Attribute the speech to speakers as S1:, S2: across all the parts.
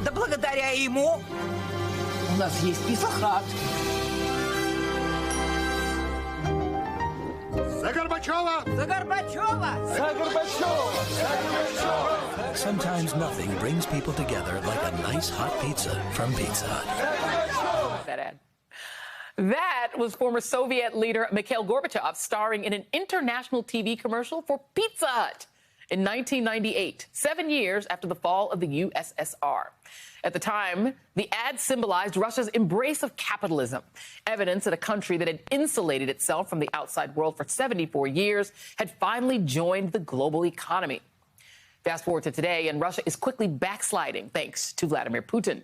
S1: Да благодаря ему у нас есть Писахат.
S2: За Горбачева!
S1: За Горбачева!
S2: За Горбачева! За Горбачева!
S3: Sometimes nothing brings people together like a nice hot pizza from Pizza Hut.
S4: That ad. That was former Soviet leader Mikhail Gorbachev starring in an international TV commercial for Pizza Hut in 1998, 7 years after the fall of the USSR. At the time, the ad symbolized Russia's embrace of capitalism, evidence that a country that had insulated itself from the outside world for 74 years had finally joined the global economy. Fast forward to today, and Russia is quickly backsliding thanks to Vladimir Putin.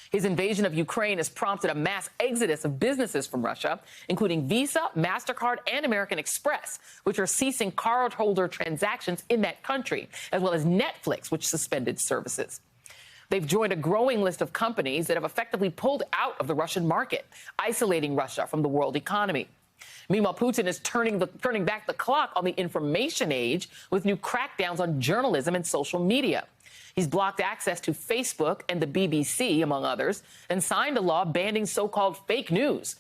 S4: His invasion of Ukraine has prompted a mass exodus of businesses from Russia, including Visa, MasterCard, and American Express, which are ceasing cardholder transactions in that country, as well as Netflix, which suspended services. They've joined a growing list of companies that have effectively pulled out of the Russian market, isolating Russia from the world economy. Meanwhile, Putin is turning back the clock on the information age with new crackdowns on journalism and social media. He's blocked access to Facebook and the BBC, among others, and signed a law banning so-called fake news,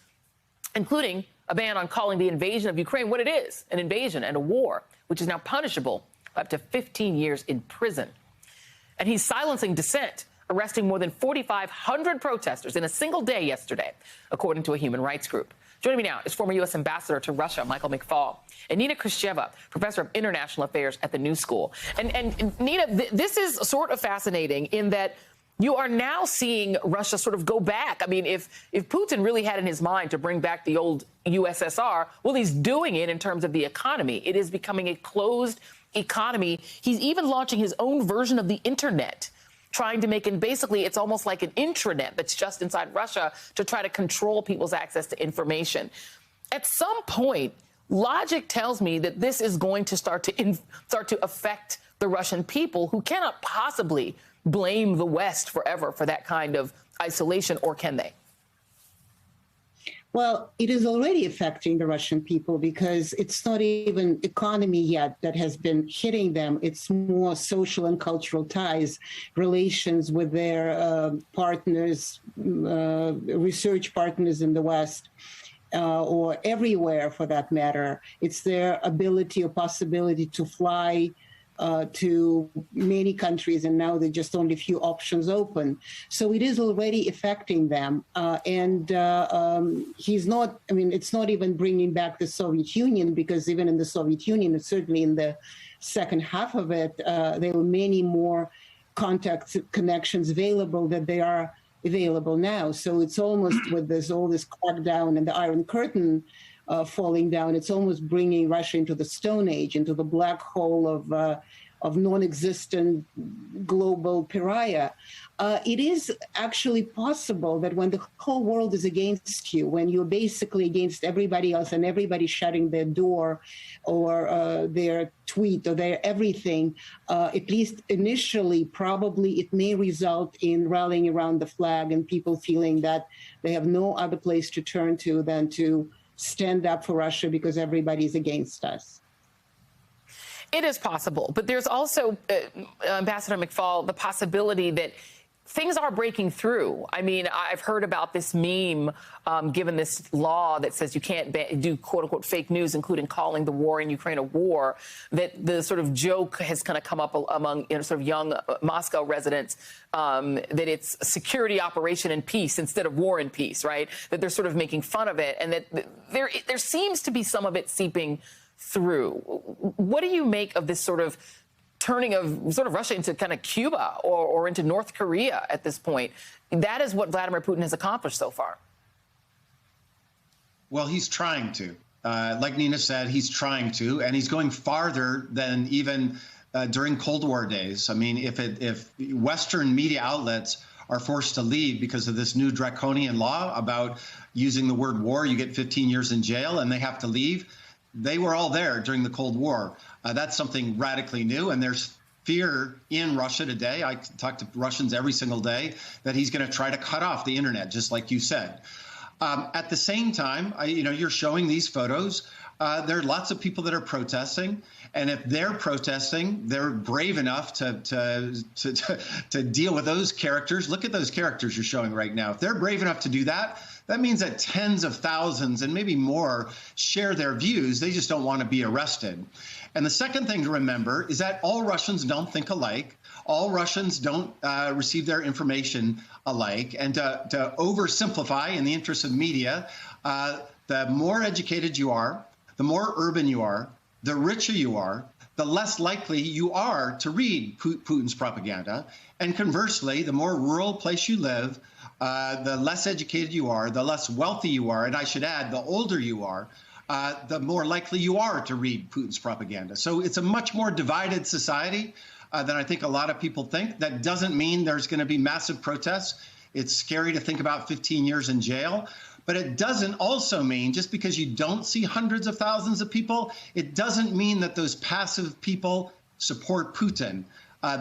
S4: including a ban on calling the invasion of Ukraine what it is, an invasion and a war, which is now punishable by up to 15 years in prison. And he's silencing dissent, arresting more than 4,500 protesters in a single day yesterday, according to a human rights group. Joining me now is former U.S. Ambassador to Russia, Michael McFaul, and Nina Khrushcheva, Professor of International Affairs at the New School. And Nina, this is sort of fascinating in that you are now seeing Russia sort of go back. I mean, if Putin really had in his mind to bring back the old USSR, well, he's doing it in terms of the economy. It is becoming a closed economy. He's even launching his own version of the internet, trying to make it basically it's almost like an intranet that's just inside Russia to try to control people's access to information. At some point, logic tells me that this is going to start to affect the Russian people, who cannot possibly blame the West forever for that kind of isolation, or can they?
S5: Well, it is already affecting the Russian people because it's not even economy yet that has been hitting them. It's more social and cultural ties, relations with their partners, research partners in the West, or everywhere for that matter. It's their ability or possibility to fly to many countries, and now there are just only a few options open. So it is already affecting them. He's not, I mean, it's not even bringing back the Soviet Union, because even in the Soviet Union, and certainly in the second half of it, there were many more contacts, connections available than they are available now. So it's almost with all this crackdown and the Iron Curtain falling down, it's almost bringing Russia into the Stone Age, into the black hole of non-existent global pariah. It is actually possible that when the whole world is against you, when you're basically against everybody else and everybody shutting their door or their tweet or their everything, at least initially, probably it may result in rallying around the flag and people feeling that they have no other place to turn to than to stand up for Russia because everybody's against us.
S4: It is possible, but there's also, Ambassador McFaul, the possibility that things are breaking through. I mean, I've heard about this meme, given this law that says you can't do quote-unquote fake news, including calling the war in Ukraine a war, that the sort of joke has kind of come up among sort of young Moscow residents, that it's a security operation in peace instead of war and peace, right? That they're sort of making fun of it, and that there seems to be some of it seeping through. What do you make of this sort of turning of sort of Russia into kind of Cuba or into North Korea at this point? That is what Vladimir Putin has accomplished so far.
S6: Well, he's trying to. Like Nina said, he's trying to, and he's going farther than even during Cold War days. I mean, if Western media outlets are forced to leave because of this new draconian law about using the word war, you get 15 years in jail, and they have to leave. They were all there during the Cold War. That's something radically new, and there's fear in Russia today. I talk to Russians every single day that he's going to try to cut off the internet, just like you said. At the same time, you're showing these photos. There are lots of people that are protesting, And if they're protesting, they're brave enough to deal with those characters. Look at those characters you're showing right now. If they're brave enough to do that, that means that tens of thousands and maybe more share their views. They just don't want to be arrested. And the second thing to remember is that all Russians don't think alike. All Russians don't receive their information alike. And to oversimplify in the interest of media, the more educated you are, the more urban you are, the richer you are, the less likely you are to read Putin's propaganda. And conversely, the more rural place you live, the less educated you are, the less wealthy you are, and I should add, the older you are, the more likely you are to read Putin's propaganda. So it's a much more divided society than I think a lot of people think. That doesn't mean there's going to be massive protests. It's scary to think about 15 years in jail. But it doesn't also mean, just because you don't see hundreds of thousands of people, it doesn't mean that those passive people support Putin.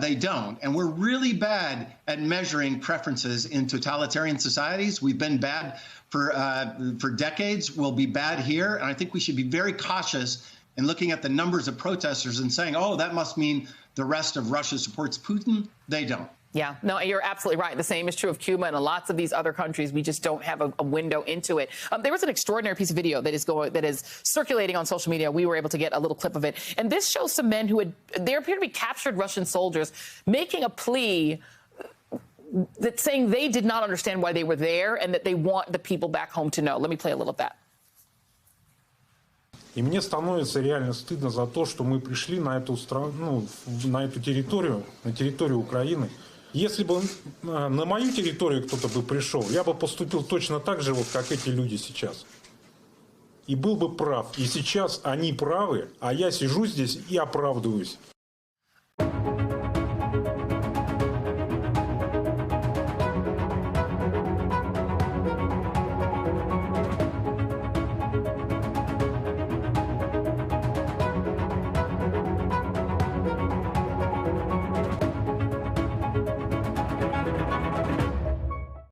S6: They don't. And we're really bad at measuring preferences in totalitarian societies. We've been bad for decades. We'll be bad here. And I think we should be very cautious in looking at the numbers of protesters and saying, oh, that must mean the rest of Russia supports Putin. They don't.
S4: Yeah, no, you're absolutely right. The same is true of Cuba and lots of these other countries. We just don't have a window into it. There was an extraordinary piece of video that is circulating on social media. We were able to get a little clip of it. And this shows some men who they appear to be captured Russian soldiers making a plea that saying they did not understand why they were there and that they want the people back home to know. Let me play a little of that.
S7: И мне становится реально стыдно за то, что мы пришли на эту страну, на эту территорию, на территорию Украины. Если бы на мою территорию кто-то бы пришел, я бы поступил точно так же, вот как эти люди сейчас. И был бы прав. И сейчас они правы, а я сижу здесь и оправдываюсь.